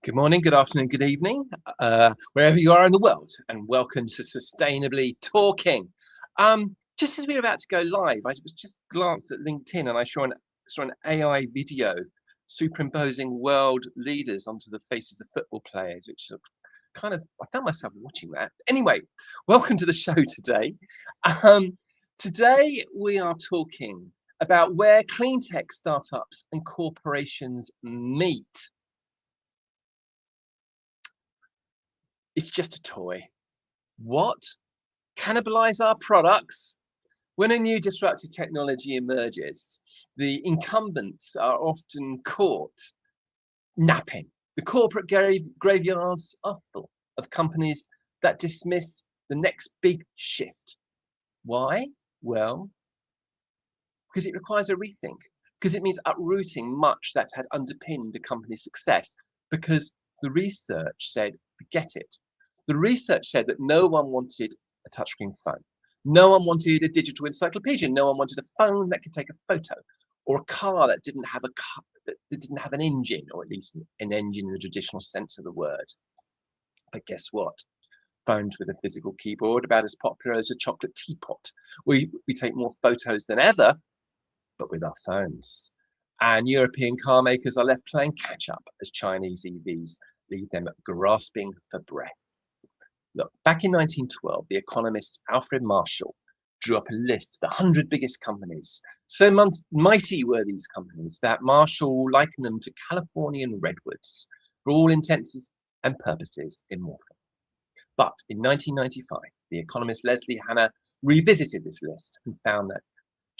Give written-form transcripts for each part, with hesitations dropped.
Good morning, good afternoon, good evening, wherever you are in the world, and welcome to Sustainably Talking. Just as we were about to go live, I was just glanced at LinkedIn and I saw an AI video superimposing world leaders onto the faces of football players, which I found myself watching that. Anyway, welcome to the show today. Today we are talking about where clean tech startups and corporations meet. It's just a toy. What? Cannibalize our products? When a new disruptive technology emerges, the incumbents are often caught napping. The corporate graveyards are full of companies that dismiss the next big shift. Why? Well, because it requires a rethink, because it means uprooting much that had underpinned a company's success, because the research said, forget it. The research said that no one wanted a touchscreen phone. No one wanted a digital encyclopedia. No one wanted a phone that could take a photo, or a car that didn't have an engine, or at least an engine in the traditional sense of the word. But guess what? Phones with a physical keyboard, about as popular as a chocolate teapot. We take more photos than ever, but with our phones. And European car makers are left playing catch up as Chinese EVs leave them grasping for breath. Look, back in 1912, the economist Alfred Marshall drew up a list of the 100 biggest companies. So mighty were these companies that Marshall likened them to Californian redwoods, for all intents and purposes immortal. But in 1995, the economist Leslie Hanna revisited this list and found that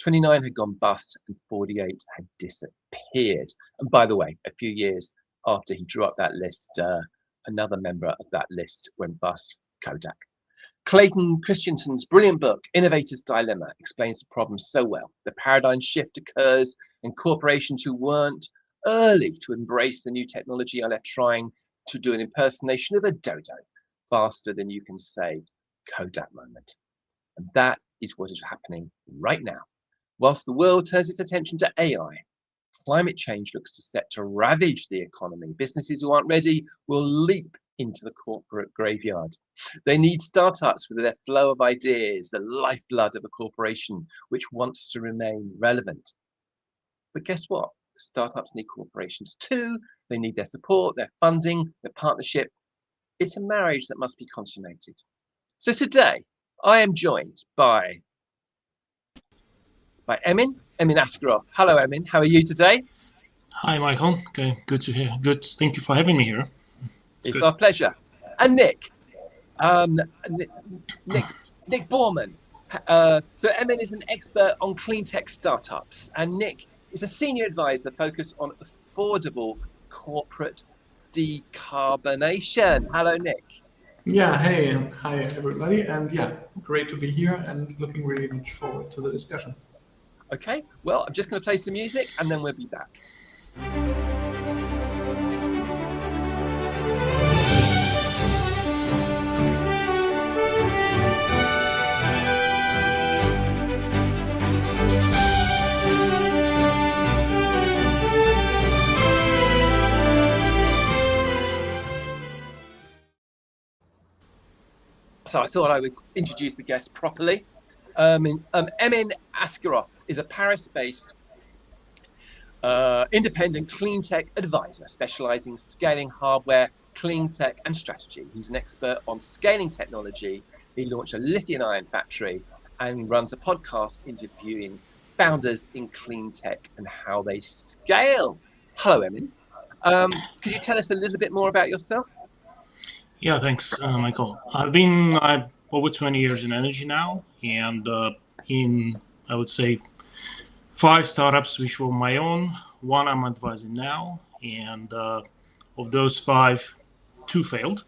29 had gone bust and 48 had disappeared. And by the way, a few years after he drew up that list, another member of that list went bust, Kodak. Clayton Christensen's brilliant book, Innovator's Dilemma, explains the problem so well. The paradigm shift occurs and corporations who weren't early to embrace the new technology are left trying to do an impersonation of a dodo faster than you can say Kodak moment. And that is what is happening right now. Whilst the world turns its attention to AI, climate change looks set to ravage the economy. Businesses who aren't ready will leap into the corporate graveyard. They need startups with their flow of ideas, the lifeblood of a corporation which wants to remain relevant. But guess what? Startups need corporations too. They need their support, their funding, their partnership. It's a marriage that must be consummated. So today, I am joined by Emin Askarov. Hello, Emin. How are you today? Hi, Michael. Okay, good to hear. Good. Thank you for having me here. It's our pleasure. And Nick, Nick Borman. So Emin is an expert on clean tech startups, and Nick is a senior advisor focused on affordable corporate decarbonation. Hello, Nick. Yeah, hey, and hi everybody, and yeah, great to be here and looking really much forward to the discussion. Okay, well, I'm just going to play some music and then we'll be back. So I thought I would introduce the guest properly. Emin Askarov is a Paris-based independent clean tech advisor specializing in scaling hardware, clean tech, and strategy. He's an expert on scaling technology. He launched a lithium-ion factory and runs a podcast interviewing founders in clean tech and how they scale. Hello, Emin. Could you tell us a little bit more about yourself? Yeah, thanks, Michael. I've been over 20 years in energy now, and in, I would say, 5 startups which were my own. 1 I'm advising now, and of those 5, 2 failed,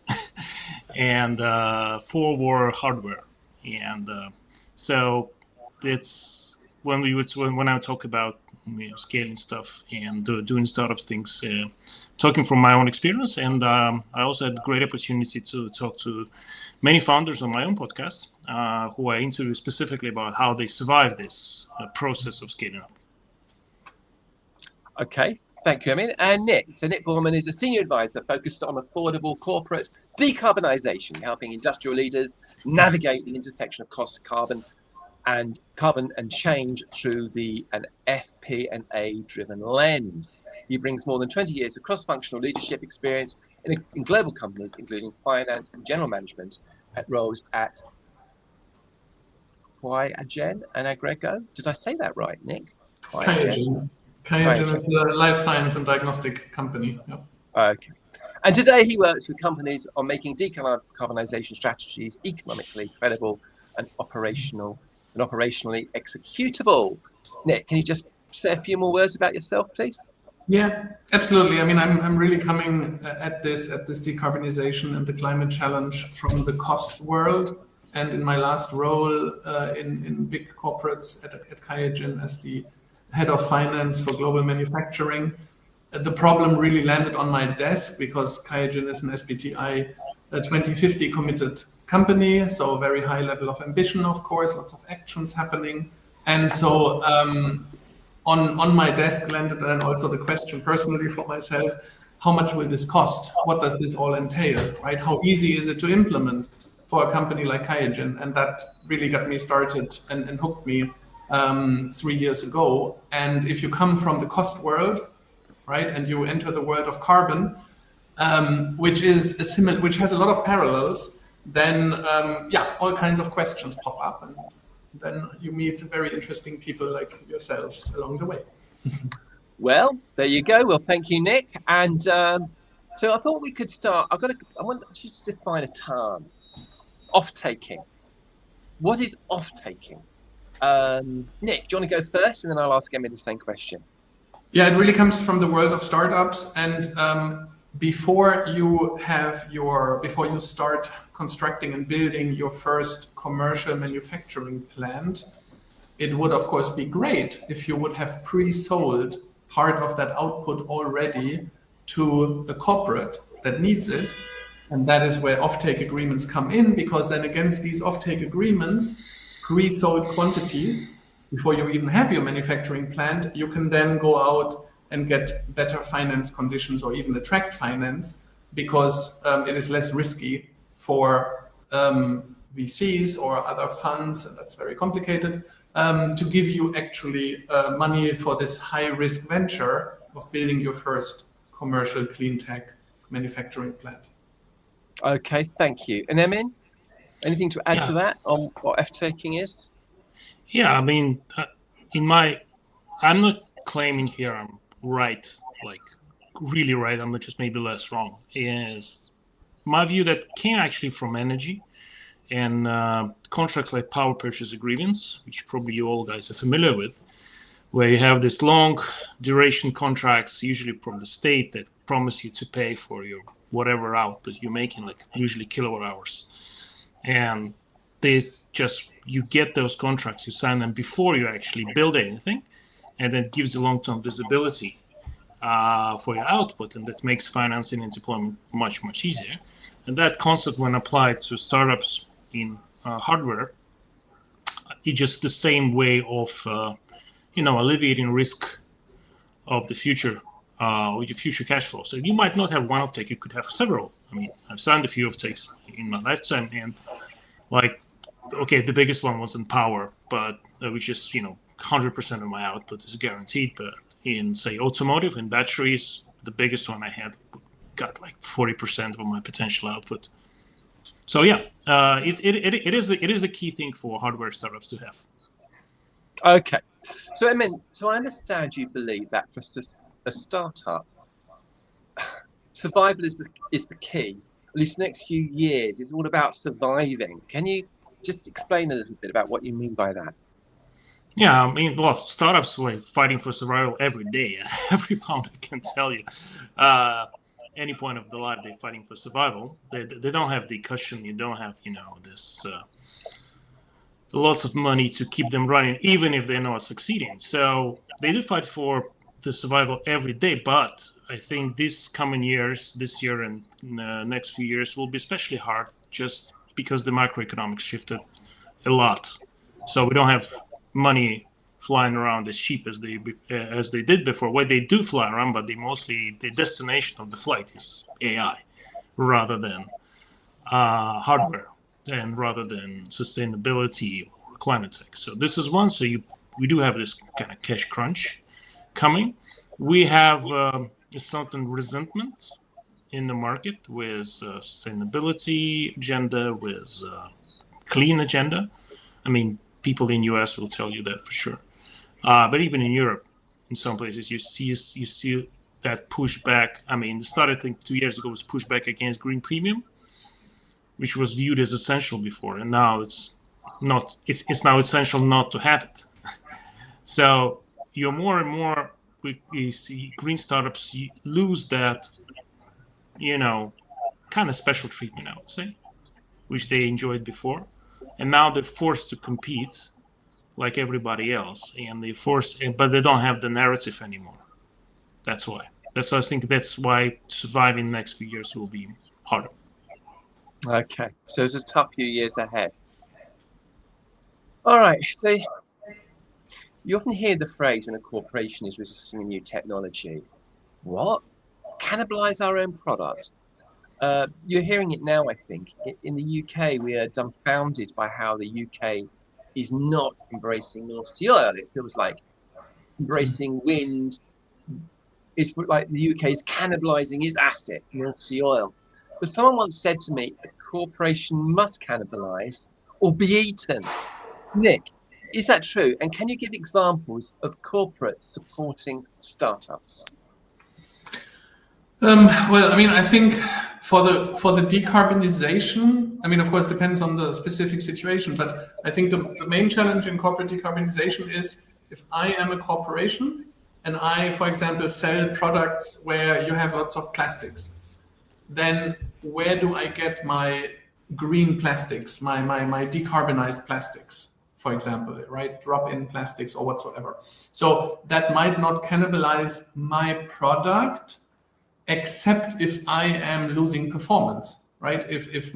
and 4 were hardware. And so it's when I talk about scaling stuff and doing startup things, talking from my own experience. And I also had a great opportunity to talk to many founders on my own podcast who I interview specifically about how they survive this process of scaling up. Okay, Thank you, Emin. And Nick. So Nick Borman is a senior advisor focused on affordable corporate decarbonisation, helping industrial leaders navigate the intersection of cost, carbon and change through an FP&A driven lens. He brings more than 20 years of cross-functional leadership experience in global companies, including finance and general management at roles at Qiagen and Agrego. Did I say that right, Nick? Qiagen. Qiagen is a life science and diagnostic company. Yeah. Okay. And today he works with companies on making decarbonisation strategies economically credible and operationally executable. Nick, can you just say a few more words about yourself, please? Yeah, absolutely. I mean, I'm really coming at this decarbonization and the climate challenge from the cost world. And in my last role in big corporates at Qiagen as the head of finance for global manufacturing, the problem really landed on my desk because Qiagen is an SBTi 2050 committed company, so a very high level of ambition, of course, lots of actions happening. And so on my desk landed and also the question personally for myself, how much will this cost? What does this all entail, right? How easy is it to implement for a company like Qiagen? And that really got me started and hooked me 3 years ago. And if you come from the cost world, right, and you enter the world of carbon, which has a lot of parallels, then all kinds of questions pop up, and then you meet very interesting people like yourselves along the way. Well, there you go. Well, thank you, Nick. And so I thought we could start. I want you to define a term: off-taking. What is off-taking? Nick, do you want to go first, and then I'll ask Emma the same question. Yeah, it really comes from the world of startups, and before you start constructing and building your first commercial manufacturing plant, it would of course be great if you would have pre-sold part of that output already to a corporate that needs it. And that is where offtake agreements come in, because then against these offtake agreements, pre-sold quantities, before you even have your manufacturing plant, you can then go out and get better finance conditions or even attract finance, because it is less risky for VCs or other funds, and that's very complicated, to give you actually money for this high-risk venture of building your first commercial clean tech manufacturing plant. Okay, thank you. And Emin, anything to add to that on what F-taking is? Yeah, I mean, I'm not claiming here I'm right, like really right. I'm just maybe less wrong. Is my view that came actually from energy and contracts like power purchase agreements, which probably you all guys are familiar with, where you have this long duration contracts, usually from the state, that promise you to pay for your whatever output you're making, like usually kilowatt hours. And you get those contracts, you sign them before you actually build anything, and then it gives you long-term visibility for your output, and that makes financing and deployment much, much easier. And that concept, when applied to startups in hardware, it's just the same way of alleviating risk of the future with your future cash flow. So you might not have one offtake, you could have several. I mean, I've signed a few offtakes in my lifetime, and the biggest one was in power, but which is 100% of my output is guaranteed. But in, say, automotive and batteries, the biggest one I had got like 40% of my potential output. So yeah, it is the key thing for hardware startups to have. Okay, so I understand you believe that for a startup, survival is the key. At least the next few years, it's all about surviving. Can you just explain a little bit about what you mean by that? Yeah, I mean, well, startups like fighting for survival every day. Every founder can tell you. Any point of the life, they're fighting for survival. They don't have the cushion. You don't have, this lots of money to keep them running, even if they're not succeeding. So they do fight for the survival every day. But I think this year and the next few years will be especially hard, just because the macroeconomics shifted a lot. So we don't have money flying around as cheap as they did before. Well, they do fly around, but the destination of the flight is AI rather than hardware, and rather than sustainability or climate tech. So this is one. So we do have this kind of cash crunch coming. We have a certain resentment in the market with sustainability agenda, with clean agenda. I mean, people in US will tell you that for sure. But even in Europe, in some places, you see that pushback. I mean, it started, I think, 2 years ago was pushback against green premium, which was viewed as essential before, and now it's not. It's now essential not to have it. So you're more and more we see green startups lose that, kind of special treatment, I would say, which they enjoyed before, and now they're forced to compete like everybody else, and but they don't have the narrative anymore. That's why. I think that's why surviving the next few years will be harder. Okay, so it's a tough few years ahead. All right, so you often hear the phrase when a corporation is resisting a new technology, what? Cannibalize our own product? You're hearing it now, I think. In the UK, we are dumbfounded by how the UK is not embracing North Sea oil. It feels like embracing wind is like the UK is cannibalizing its asset, North Sea oil. But someone once said to me, a corporation must cannibalize or be eaten. Nick, is that true? And can you give examples of corporates supporting startups? Well, I mean, I think for the decarbonization, I mean, of course, it depends on the specific situation, but I think the main challenge in corporate decarbonization is if I am a corporation and I, for example, sell products where you have lots of plastics, then where do I get my green plastics, my decarbonized plastics, for example, right? Drop-in plastics or whatsoever. So that might not cannibalize my product, except if I am losing performance, right? If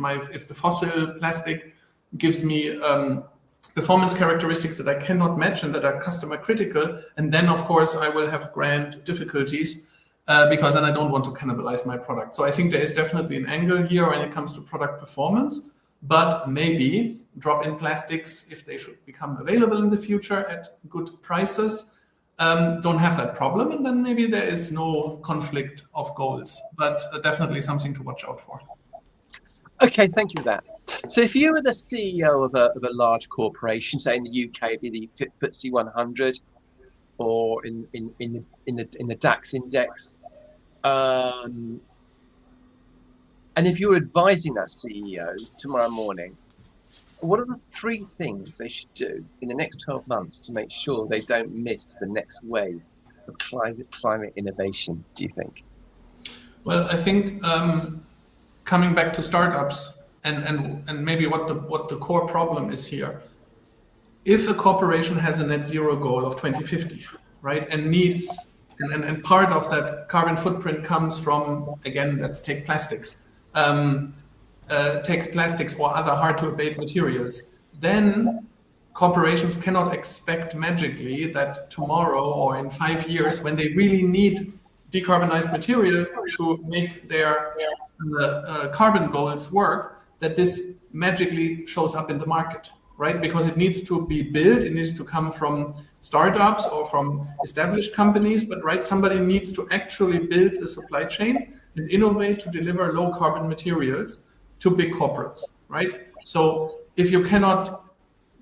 the fossil plastic gives me performance characteristics that I cannot match and that are customer critical, and then of course I will have grand difficulties because then I don't want to cannibalize my product. So I think there is definitely an angle here when it comes to product performance, but maybe drop-in plastics, if they should become available in the future at good prices, don't have that problem, and then maybe there is no conflict of goals, but definitely something to watch out for. Okay, thank you for that. So if you were the CEO of a large corporation, say in the UK, it'd be the FTSE 100, or in the DAX index, and if you were advising that CEO tomorrow morning, what are the 3 things they should do in the next 12 months to make sure they don't miss the next wave of climate innovation, do you think? Well, I think coming back to startups and maybe what the core problem is here, if a corporation has a net zero goal of 2050, right, and needs, and part of that carbon footprint comes from, again, let's take plastics, takes plastics or other hard to abate materials, then corporations cannot expect magically that tomorrow or in 5 years, when they really need decarbonized material to make their carbon goals work, that this magically shows up in the market, right? Because it needs to be built, it needs to come from startups or from established companies, but right, somebody needs to actually build the supply chain and innovate to deliver low carbon materials to big corporates, right? So if you cannot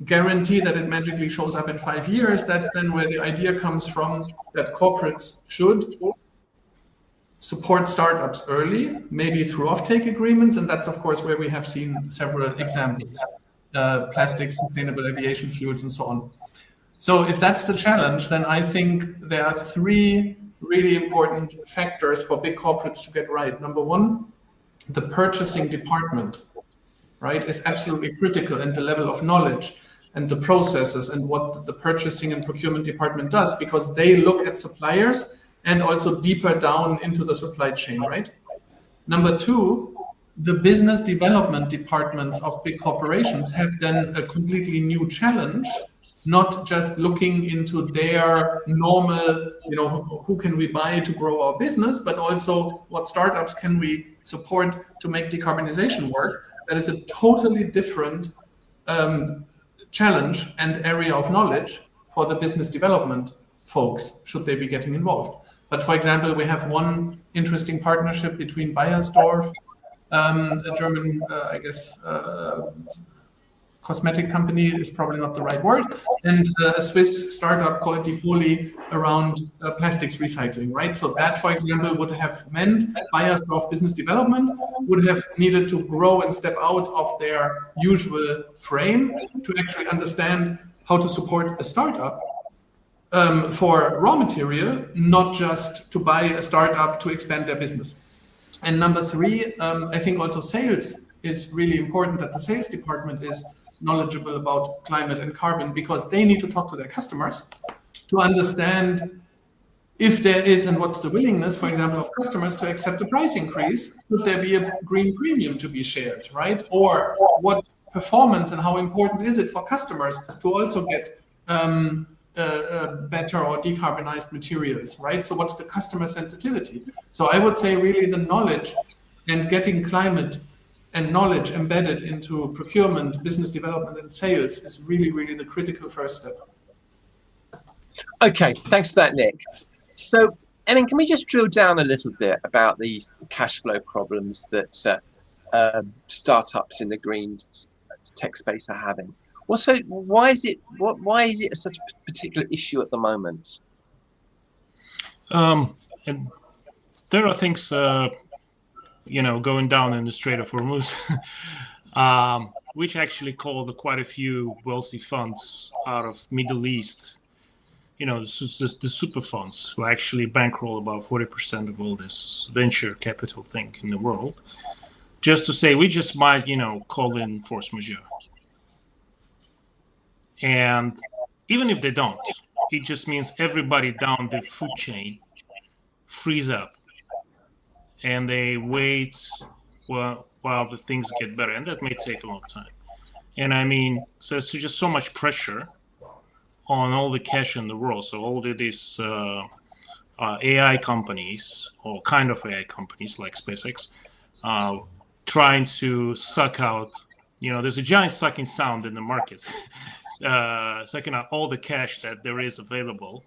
guarantee that it magically shows up in 5 years, that's then where the idea comes from that corporates should support startups early, maybe through offtake agreements. And that's, of course, where we have seen several examples, plastics, sustainable aviation fuels, and so on. So if that's the challenge, then I think there are 3 really important factors for big corporates to get right. Number 1, the purchasing department, right, is absolutely critical, and the level of knowledge and the processes and what the purchasing and procurement department does, because they look at suppliers and also deeper down into the supply chain, right? Number 2, the business development departments of big corporations have then a completely new challenge not just looking into their normal, who can we buy to grow our business, but also what startups can we support to make decarbonization work. That is a totally different challenge and area of knowledge for the business development folks, should they be getting involved. But for example, we have one interesting partnership between Bayersdorf, a German, cosmetic company is probably not the right word, and a Swiss startup called Dipoli around plastics recycling, right? So that, for example, would have meant Bayersdorf business development would have needed to grow and step out of their usual frame to actually understand how to support a startup for raw material, not just to buy a startup to expand their business. And number three, I think also sales is really important, that the sales department is knowledgeable about climate and carbon, because they need to talk to their customers to understand if there is, and what's the willingness, for example, of customers to accept a price increase. Should there be a green premium to be shared, right? Or what performance and how important is it for customers to also get better or decarbonized materials, right? So what's the customer sensitivity? So I would say really the knowledge and getting climate and knowledge embedded into procurement, business development, and sales is really, really the critical first step. Okay, thanks for that, Nick. So, Emin, can we just drill down a little bit about these cash flow problems that startups in the green tech space are having? Why is it such a particular issue at the moment? And there are things, going down in the Strait of Hormuz, which actually called quite a few wealthy funds out of Middle East, the super funds, who actually bankroll about 40% of all this venture capital thing in the world, just to say we just might, call in force majeure. And even if they don't, it just means everybody down the food chain frees up and they wait while the things get better. And that may take a long time. And I mean, so it's just so much pressure on all the cash in the world. So all these AI companies, or kind of AI companies like SpaceX, trying to suck out, there's a giant sucking sound in the market. Sucking out all the cash that there is available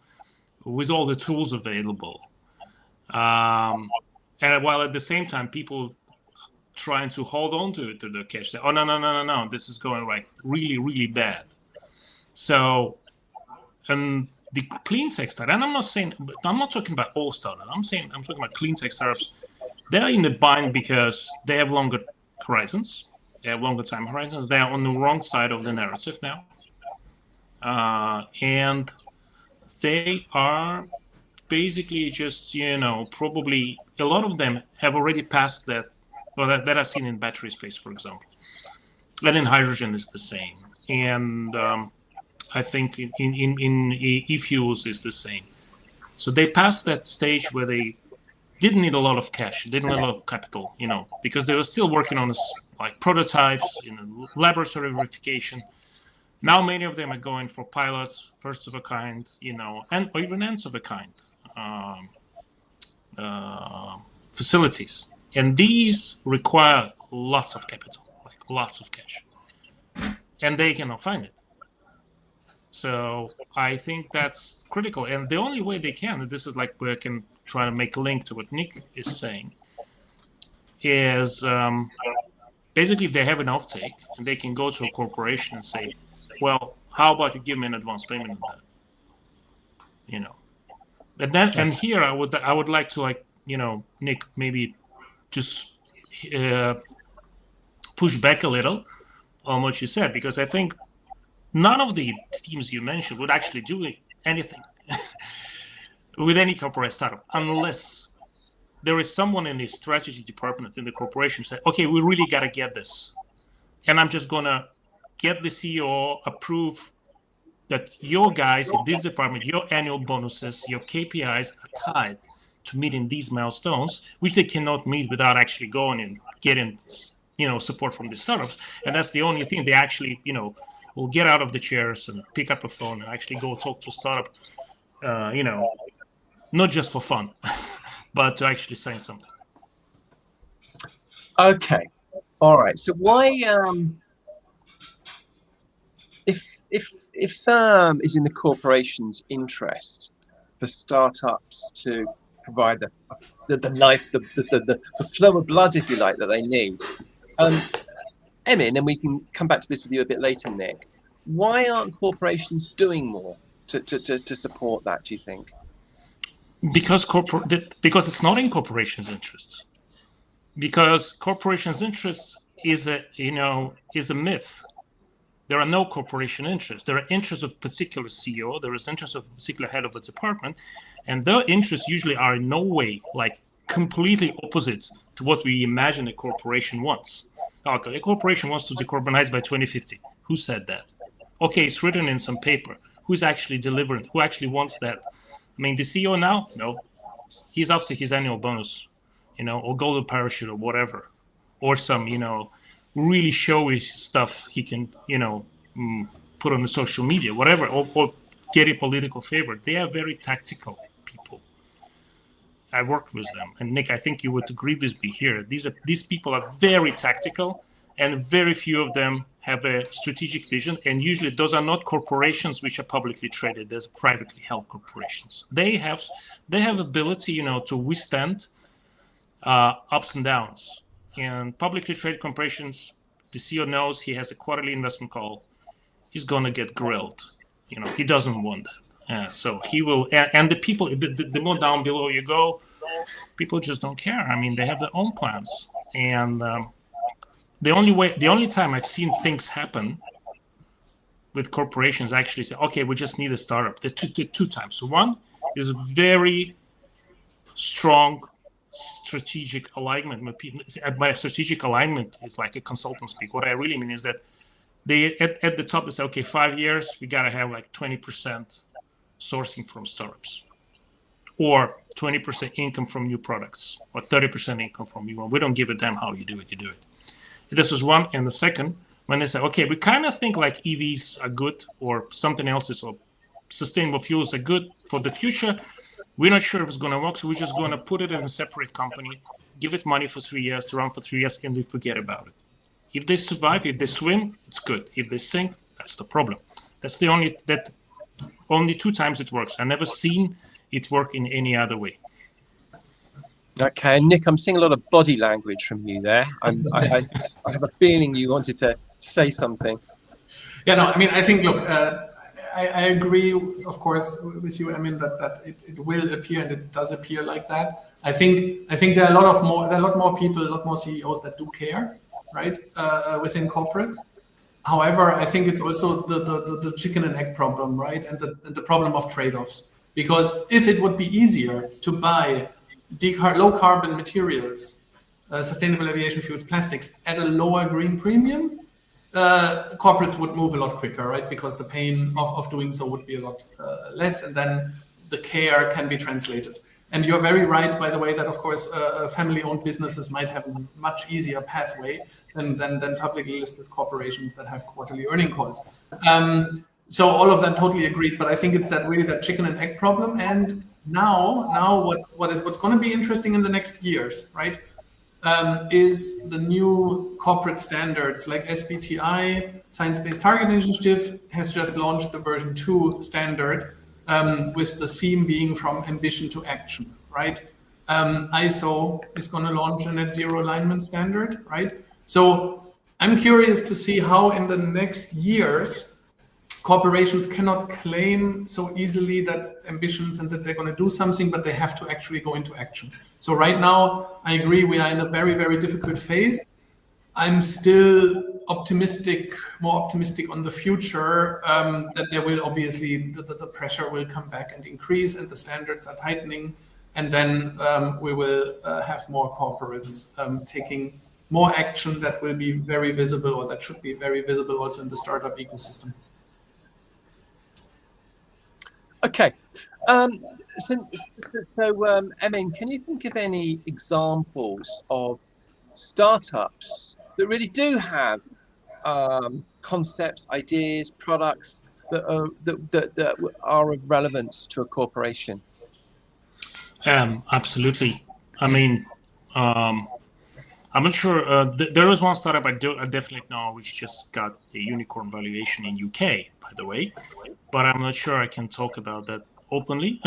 with all the tools available. And while at the same time, people trying to hold on to the cash. Say, oh, no, this is going like really, really bad. So, and the clean tech startup, and I'm not talking about all startups. I'm talking about clean tech startups. They're in the bind because they have longer horizons. They have longer time horizons. They are on the wrong side of the narrative now. And they are basically just, probably a lot of them have already passed that, or that I've seen in battery space, for example. And in hydrogen is the same. And I think in e-fuels is the same. So they passed that stage where they didn't need a lot of cash, didn't need a lot of capital, because they were still working on this, like prototypes, laboratory verification. Now many of them are going for pilots, first of a kind, and or even nth of a kind facilities. And these require lots of capital, like lots of cash. And they cannot find it. So I think that's critical. And the only way they can, and this is like where I can try to make a link to what Nick is saying, is basically if they have an offtake and they can go to a corporation and say, well, how about you give me an advance payment on that? And here I would like to Nick, maybe just push back a little on what you said, because I think none of the teams you mentioned would actually do anything with any corporate startup unless there is someone in the strategy department in the corporation say, okay, we really got to get this. And I'm just going to get the CEO approve that your guys in this department, your annual bonuses, your KPIs are tied to meeting these milestones, which they cannot meet without actually going and getting, support from the startups. And that's the only thing they actually, will get out of the chairs and pick up a phone and actually go talk to a startup, not just for fun, but to actually sign something. Okay, all right. So why, if is in the corporation's interest for startups to provide the life, the flow of blood, if you like, that they need. Emin, and we can come back to this with you a bit later, Nick. Why aren't corporations doing more to support that, do you think? Because it's not in corporations' interests. Because corporations' interests is a myth. There are no corporation interests. There are interests of a particular CEO. There is interest of a particular head of a department, and their interests usually are in no way like completely opposite to what we imagine a corporation wants. Okay, a corporation wants to decarbonize by 2050. Who said that? Okay, it's written in some paper. Who's actually delivering? Who actually wants that? I mean, the CEO now? No. He's after his annual bonus, or golden parachute or whatever, or some, really showy stuff he can, put on the social media, whatever, or get a political favor. They are very tactical people. I worked with them, and Nick, I think you would agree with me here. These people are very tactical, and very few of them have a strategic vision. And usually, those are not corporations which are publicly traded. There's privately held corporations. They have ability, to withstand ups and downs. And publicly traded corporations, the CEO knows he has a quarterly investment call. He's going to get grilled. He doesn't want that. So he will. And the people, the more down below you go, people just don't care. I mean, they have their own plans. And the only time I've seen things happen with corporations actually say, okay, we just need a startup. The two times. So one is a very strong strategic alignment. By strategic alignment, it's like a consultant speak. What I really mean is that they at the top they say, okay, 5 years we gotta have like 20% sourcing from startups, or 20% income from new products, or 30% income from new one. We don't give a damn how you do it. You do it. This is one, and the second, when they say, okay, we kind of think like EVs are good, or something else is, or sustainable fuels are good for the future. We're not sure if it's going to work, so we're just going to put it in a separate company, give it money for 3 years, to run for 3 years, and we forget about it. If they survive, if they swim, it's good. If they sink, that's the problem. That's only 2 times it works. I've never seen it work in any other way. Okay, Nick, I'm seeing a lot of body language from you there. I have a feeling you wanted to say something. Yeah, no, I mean, I think, look, I agree, of course, with you, Emin, that it will appear, and it does appear like that. I think there are a lot more people, a lot more CEOs that do care, right, within corporates. However, I think it's also the chicken and egg problem, right, and the problem of trade-offs. Because if it would be easier to buy low carbon materials, sustainable aviation fuels, plastics at a lower green premium, corporates would move a lot quicker, right? Because the pain of doing so would be a lot less, and then the care can be translated. And you're very right, by the way, that of course family-owned businesses might have a much easier pathway than publicly listed corporations that have quarterly earning calls. So all of that totally agreed, but I think it's that chicken and egg problem. And now what's going to be interesting in the next years, right? Is the new corporate standards like SBTI, Science-Based Target Initiative, has just launched the version 2 standard with the theme being from ambition to action, right? ISO is going to launch a net zero alignment standard, right? So I'm curious to see how in the next years corporations cannot claim so easily that ambitions and that they're going to do something, but they have to actually go into action. So right now, I agree, we are in a very, very difficult phase. I'm still more optimistic on the future, that there will obviously, the pressure will come back and increase, and the standards are tightening. And then we will have more corporates taking more action that will be very visible, or that should be very visible also in the startup ecosystem. Okay, so Emin, can you think of any examples of startups that really do have concepts, ideas, products that are of relevance to a corporation? Absolutely. I mean, I'm not sure. There is one startup I definitely know which just got a unicorn valuation in UK, by the way, but I'm not sure I can talk about that openly.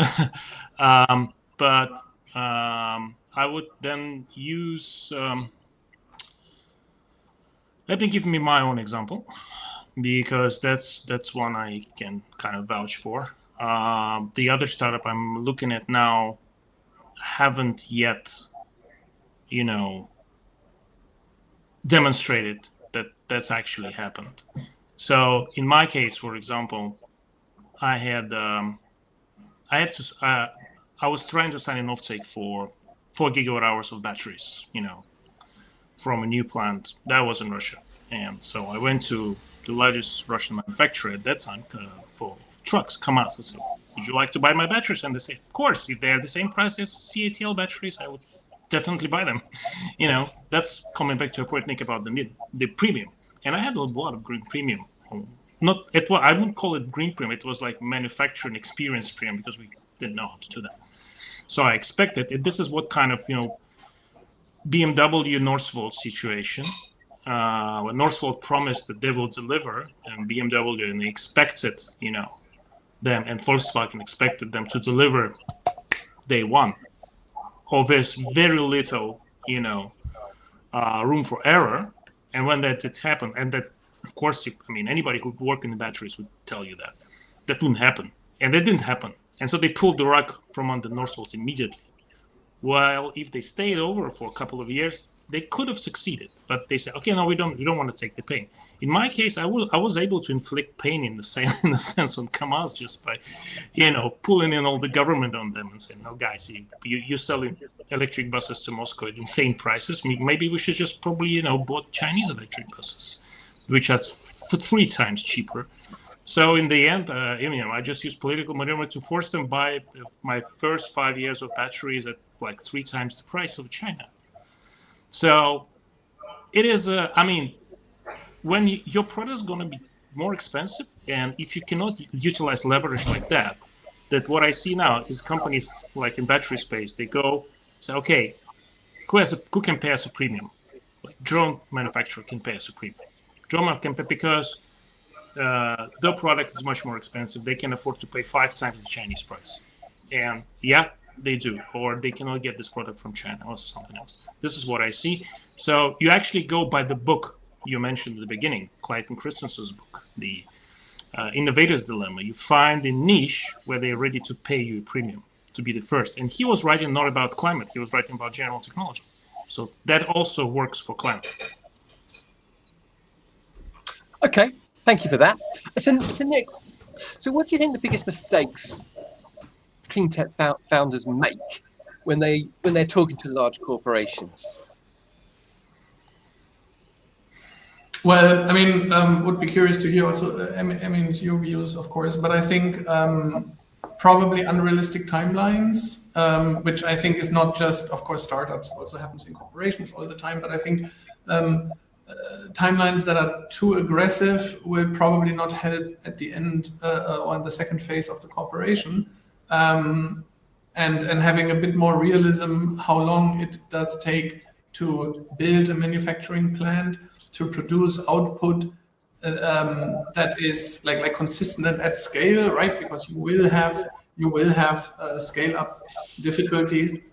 But I would then use. Let me give me my own example because that's one I can kind of vouch for. The other startup I'm looking at now haven't yet, demonstrated that that's actually happened. So in my case, for example, I had to I was trying to sign an offtake for 4 gigawatt hours of batteries, from a new plant that was in Russia, and so I went to the largest Russian manufacturer at that time for trucks, Kamaz. I said, "Would you like to buy my batteries?" And they say, "Of course. If they are the same price as CATL batteries, I would definitely buy them." That's coming back to a point, Nick, about the premium. And I had a lot of green premium. I wouldn't call it green premium. It was like manufacturing experience premium because we didn't know how to do that. So I expected this is what kind of BMW Northvolt situation. When Northvolt promised that they will deliver, and BMW and they expected them, and Volkswagen expected them to deliver day one. There's very little, room for error. And when that did happen, and that, of course, anybody who worked in the batteries would tell you that wouldn't happen, and that didn't happen. And so they pulled the rug from under Northvolt immediately. Well, if they stayed over for a couple of years, they could have succeeded, but they said, "Okay, no, we don't want to take the pain." In my case, I was able to inflict pain in the sense on Kamaz just by, pulling in all the government on them and saying, "No, guys, you're selling electric buses to Moscow at insane prices. Maybe we should just probably, bought Chinese electric buses, which are 3 times cheaper." So in the end, I just used political maneuver to force them buy my first 5 years of batteries at like 3 times the price of China. So it is, when your product is going to be more expensive, and if you cannot utilize leverage like that what I see now is companies like in battery space, they go say, "Okay, who can pay us a premium?" Like drone manufacturer can pay us a premium. Drone can pay because their product is much more expensive. They can afford to pay 5 times the Chinese price. And yeah, they do, or they cannot get this product from China or something else. This is what I see. So you actually go by the book you mentioned at the beginning, Clayton Christensen's book, the Innovator's Dilemma. You find a niche where they're ready to pay you a premium to be the first. And he was writing not about climate, he was writing about general technology. So that also works for climate. Okay, thank you for that. So Nick, what do you think the biggest mistakes clean tech founders make when they're talking to large corporations? Well, would be curious to hear also, your views, of course, but I think probably unrealistic timelines, which I think is not just, of course, startups, also happens in corporations all the time, but I think timelines that are too aggressive will probably not help at the end or in the second phase of the corporation. And having a bit more realism, how long it does take to build a manufacturing plant, to produce output that is like consistent and at scale, right? Because you will have scale up difficulties,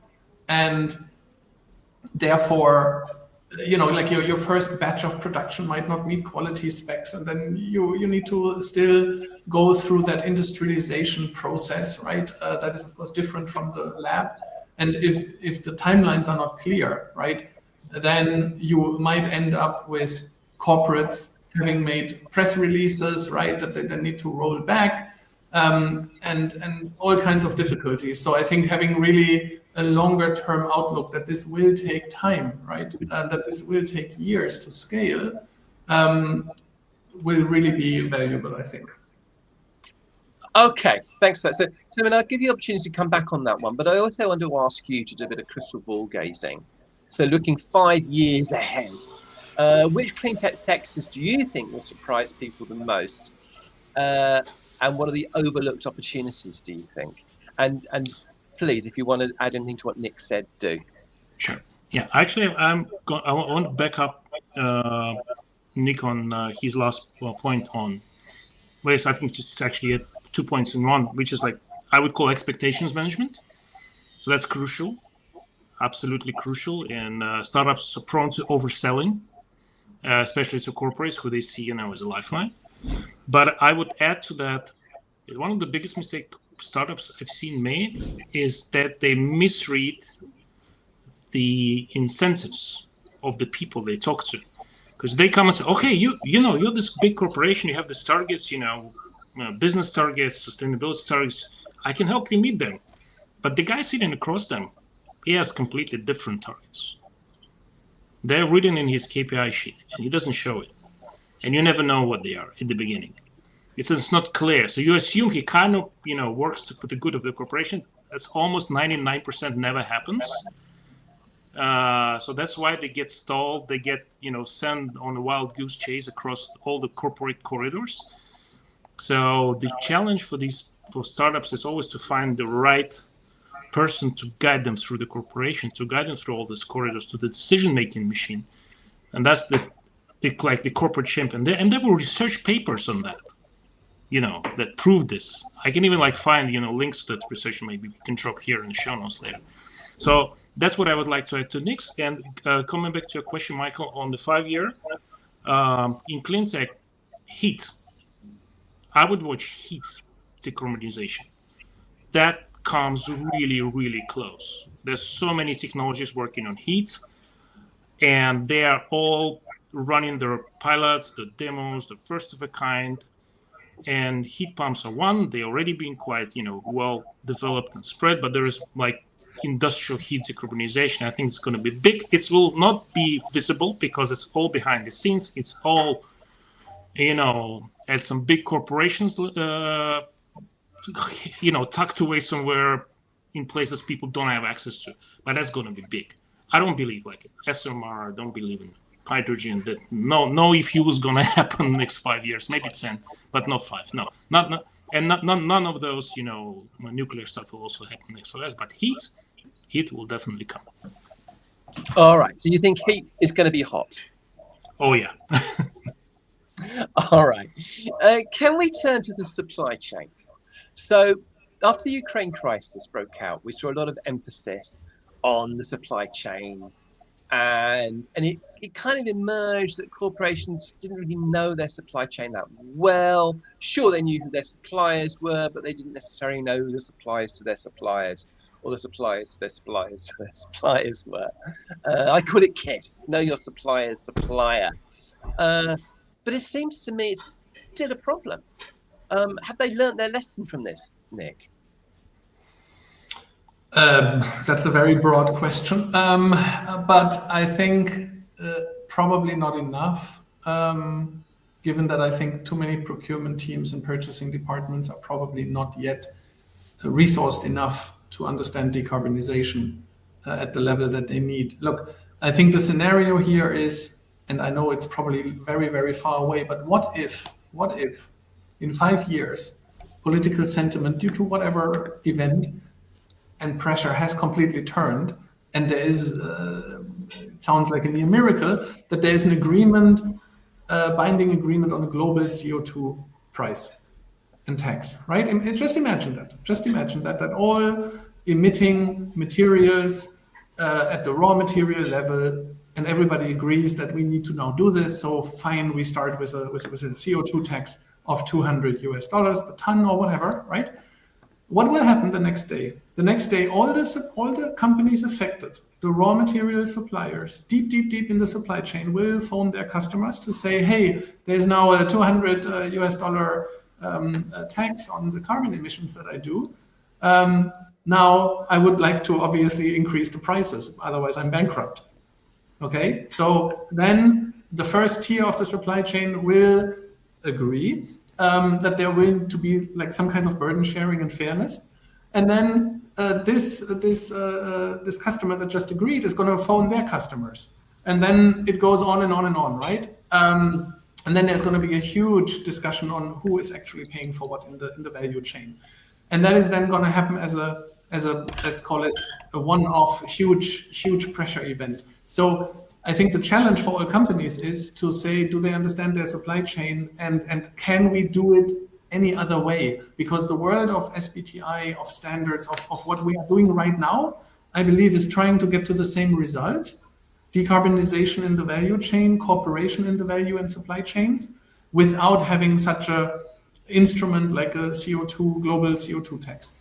and therefore, like your first batch of production might not meet quality specs, and then you need to still go through that industrialization process, right? That is of course different from the lab, and if the timelines are not clear, right, then you might end up with corporates having made press releases, right, that they then need to roll back, and all kinds of difficulties. So I think having really a longer term outlook that this will take time, right, and that this will take years to scale, will really be valuable, I think. Okay, thanks for that. So Tim, I'll give you the opportunity to come back on that one, but I also want to ask you to do a bit of crystal ball gazing. So looking 5 years ahead, Which clean tech sectors do you think will surprise people the most? And what are the overlooked opportunities, do you think? And please, if you want to add anything to what Nick said, do. Sure. Yeah, actually, I want to back up Nick on his last point on. Well, I think it's actually 2 points in one, which is like I would call expectations management. So that's crucial, absolutely crucial. And startups are prone to overselling, especially to corporates who they see as a lifeline. But I would add to that, one of the biggest mistakes startups I've seen made is that they misread the incentives of the people they talk to, because they come and say, okay, you're this big corporation, you have these targets, business targets, sustainability targets, I can help you meet them. But the guy sitting across them, he has completely different targets. They're written in his KPI sheet and he doesn't show it, and you never know what they are at the beginning. It's not clear, so you assume he kind of works for the good of the corporation. That's almost 99% never happens. So that's why they get stalled. They get, sent on a wild goose chase across all the corporate corridors. So the challenge for startups is always to find the right person to guide them through the corporation, to guide them through all these corridors to the decision-making machine. And that's the corporate champion. And there were research papers on that, that prove this. I can even find, links to that research. Maybe we can drop here in the show notes later. So that's what I would like to add to Nick's. And coming back to your question, Michael, on the 5-year, in cleantech, heat. I would watch heat decarbonization. That comes really, really close. There's so many technologies working on heat, and they are all running their pilots, the demos, the first of a kind. And heat pumps are one. They're already being quite, well developed and spread, but there is industrial heat decarbonization. I think it's going to be big. It will not be visible because it's all behind the scenes. It's all, at some big corporations, tucked away somewhere in places people don't have access to. But that's going to be big. I don't believe SMR. I don't believe in hydrogen. That no e-fuel is going to happen in the next 5 years. Maybe 10, but not 5. No, not. And none of those, nuclear stuff will also happen next 5 years. But heat will definitely come. All right. So you think heat is going to be hot? Oh yeah. All right. Can we turn to the supply chain? So after the Ukraine crisis broke out, we saw a lot of emphasis on the supply chain, and it kind of emerged that corporations didn't really know their supply chain that well. Sure, they knew who their suppliers were, but they didn't necessarily know who the suppliers to their suppliers, or the suppliers to their suppliers to their suppliers were. I call it KISS, know your supplier's supplier. But it seems to me it's still a problem. Have they learned their lesson from this, Nick? That's a very broad question, but I think probably not enough, given that I think too many procurement teams and purchasing departments are probably not yet resourced enough to understand decarbonization at the level that they need. Look, I think the scenario here is, and I know it's probably very, very far away, but what if in 5 years, political sentiment due to whatever event and pressure has completely turned, and there is, it sounds like a near miracle, that there is an agreement, binding agreement on a global CO2 price and tax, right? And just imagine that all emitting materials at the raw material level, and everybody agrees that we need to now do this. So fine, we start with a CO2 tax of $200 per ton or whatever, right? What will happen the next day? The next day, all the companies affected, the raw material suppliers, deep in the supply chain, will phone their customers to say, hey, there's now a $200 tax on the carbon emissions that I do. Now I would like to obviously increase the prices, otherwise I'm bankrupt. Okay, so then the first tier of the supply chain will agree that there will to be like some kind of burden sharing and fairness, and then this customer that just agreed is going to phone their customers and then it goes on and on and on, right? And then there's going to be a huge discussion on who is actually paying for what in the value chain, and that is then going to happen as a let's call it a one-off huge pressure event. So I think the challenge for all companies is to say, do they understand their supply chain, and can we do it any other way? Because the world of SBTI, of standards, of what we are doing right now, I believe is trying to get to the same result: decarbonization in the value chain, cooperation in the value and supply chains, without having such a instrument like a global CO2 tax.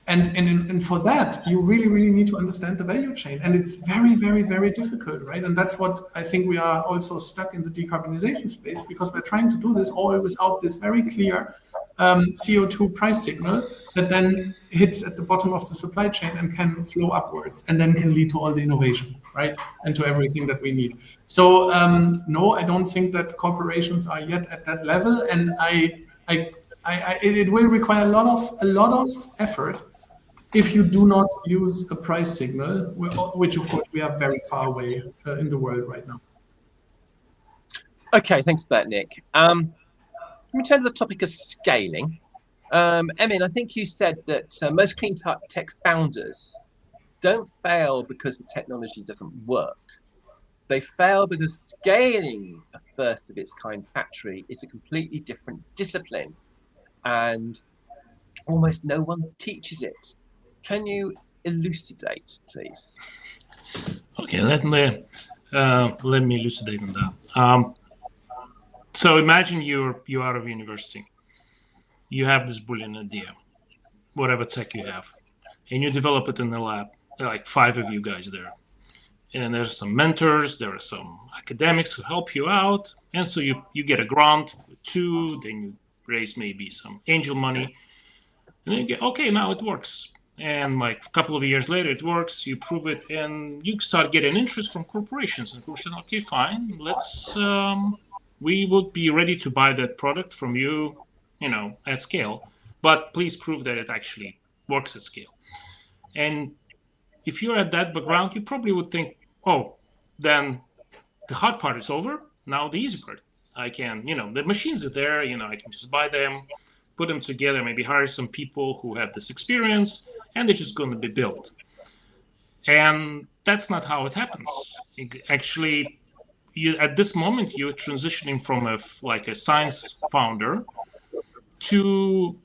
And for that, you really need to understand the value chain. And it's very difficult, right? And that's what I think we are also stuck in the decarbonization space, because we're trying to do this all without this very clear CO2 price signal that then hits at the bottom of the supply chain and can flow upwards, and then can lead to all the innovation, right? And to everything that we need. So no, I don't think that corporations are yet at that level. And it will require a lot of effort if you do not use a price signal, which of course we are very far away in the world right now. Okay, thanks for that, Nick. Let me turn to the topic of scaling. Emin, I think you said that most clean tech founders don't fail because the technology doesn't work. They fail because scaling a first of its kind factory is a completely different discipline, and almost no one teaches it. Can you elucidate, please? Okay, let me elucidate on that. So imagine you're out of university. You have this brilliant idea, whatever tech you have, and you develop it in the lab. There are like 5 of you guys there, and there's some mentors, there are some academics who help you out, and so you get a grant, 2, then you raise maybe some angel money, and then you get, okay, now it works. And like a couple of years later, it works, you prove it, and you start getting interest from corporations. And corporations, okay, fine, we would be ready to buy that product from you, at scale, but please prove that it actually works at scale. And if you're at that background, you probably would think, oh, then the hard part is over. Now the easy part, I can, the machines are there, I can just buy them, put them together, maybe hire some people who have this experience, and they're just going to be built. And that's not how it happens. Actually, at this moment, you're transitioning from a science founder to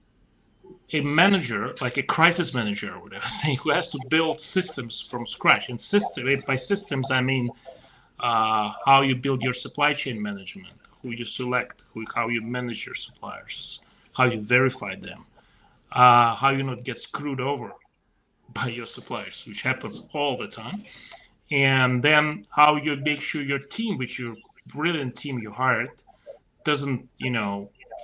a manager, like a crisis manager or whatever, who has to build systems from scratch. And by systems, I mean how you build your supply chain management, who you select, how you manage your suppliers, how you verify them, how you not get screwed over by your suppliers, which happens all the time. And then how you make sure your team, which your brilliant team you hired, doesn't,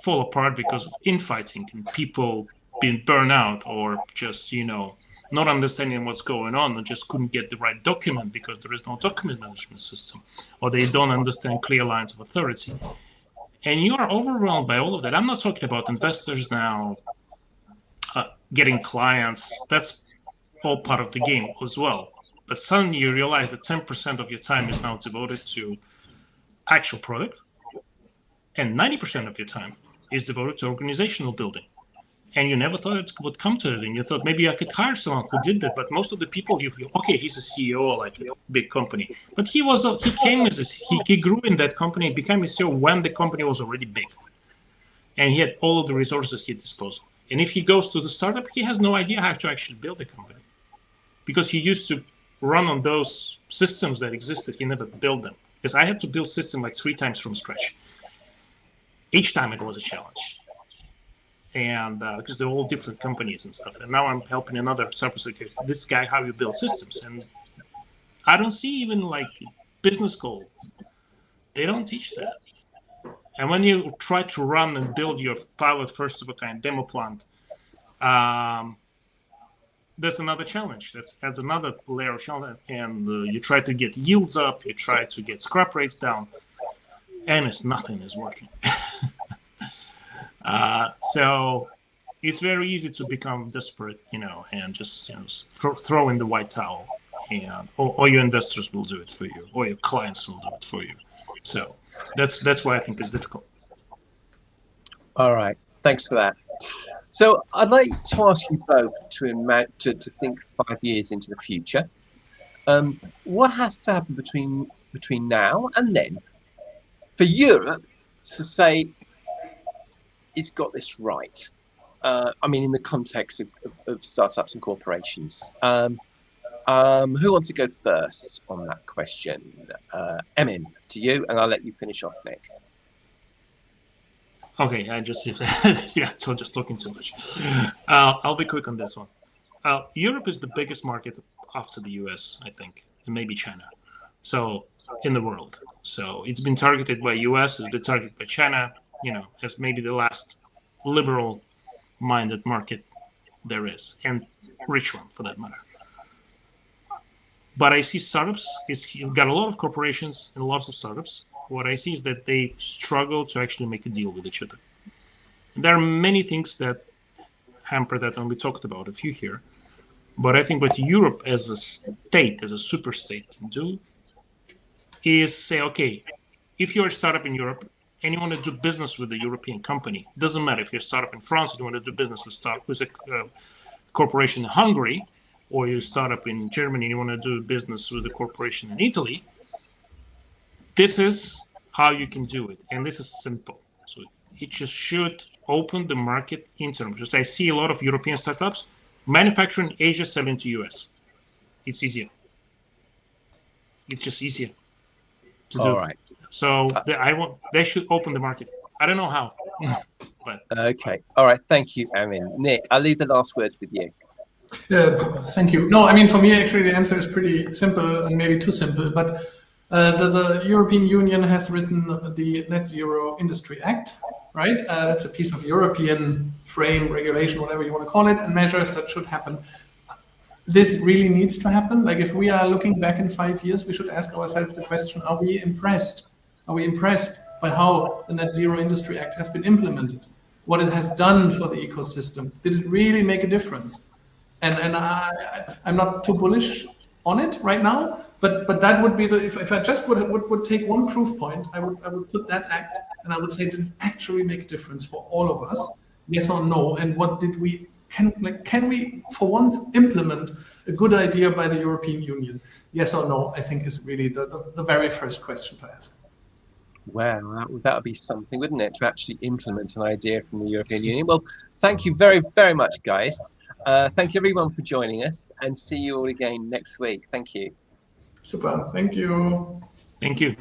fall apart because of infighting and people being burned out, or just, not understanding what's going on, and just couldn't get the right document because there is no document management system, or they don't understand clear lines of authority. And you are overwhelmed by all of that. I'm not talking about investors now, getting clients. That's all part of the game as well. But suddenly you realize that 10% of your time is now devoted to actual product, and 90% of your time is devoted to organizational building. And you never thought it would come to it. And you thought maybe I could hire someone who did that. But most of the people, okay, he's a CEO like a big company. But he grew in that company, became a CEO when the company was already big. And he had all of the resources at his disposal. And if he goes to the startup, he has no idea how to actually build a company, because he used to run on those systems that existed. He never built them. Because I had to build systems like 3 times from scratch. Each time it was a challenge. And because they're all different companies and stuff. And now I'm helping another startup. This guy, how you build systems. And I don't see even like business school. They don't teach that. And when you try to run and build your pilot first of a kind demo plant, that's another challenge. That adds another layer of challenge. And you try to get yields up, you try to get scrap rates down, and nothing is working. So it's very easy to become desperate, and just throw in the white towel. and or your investors will do it for you, or your clients will do it for you. So that's why I think it's difficult. All right, thanks for that. So I'd like to ask you both to think 5 years into the future. What has to happen between now and then for Europe to say it's got this right? I mean, in the context of startups and corporations. Who wants to go first on that question? Emin, to you, and I'll let you finish off, Nick. Okay, I just yeah, so just talking too much. I'll be quick on this one. Europe is the biggest market after the US, I think, and maybe China. So in the world, so it's been targeted by US, it's been targeted by China. You know, as maybe the last liberal-minded market there is, and rich one for that matter. But I see startups. You've got a lot of corporations and lots of startups. What I see is that they struggle to actually make a deal with each other. And there are many things that hamper that, and we talked about a few here. But I think what Europe as a state, as a super state, can do is say, okay, if you're a startup in Europe and you want to do business with a European company, it doesn't matter if you're a startup in France, you want to do business with a corporation in Hungary, or you start up in Germany and you want to do business with a corporation in Italy, this is how you can do it. And this is simple. So it just should open the market in terms. Because I see a lot of European startups manufacturing in Asia, selling to US. It's easier. It's just easier to do. All right. So they should open the market. I don't know how. But Okay. All right. Thank you, Emin. Nick, I'll leave the last words with you. Thank you. No, I mean, for me, actually, the answer is pretty simple and maybe too simple. But the European Union has written the Net Zero Industry Act, right? That's a piece of European frame, regulation, whatever you want to call it, and measures that should happen. This really needs to happen. Like, if we are looking back in 5 years, we should ask ourselves the question, are we impressed? Are we impressed by how the Net Zero Industry Act has been implemented? What it has done for the ecosystem? Did it really make a difference? And I'm not too bullish on it right now, but that would be if I just would take one proof point, I would put that act and I would say, did it actually make a difference for all of us? Yes or no? And what did can we for once implement a good idea by the European Union? Yes or no, I think is really the very first question to ask. Well, that would be something, wouldn't it, to actually implement an idea from the European Union? Well, thank you very, very much, guys. Thank you, everyone, for joining us, and see you all again next week. Thank you. Super. Thank you. Thank you.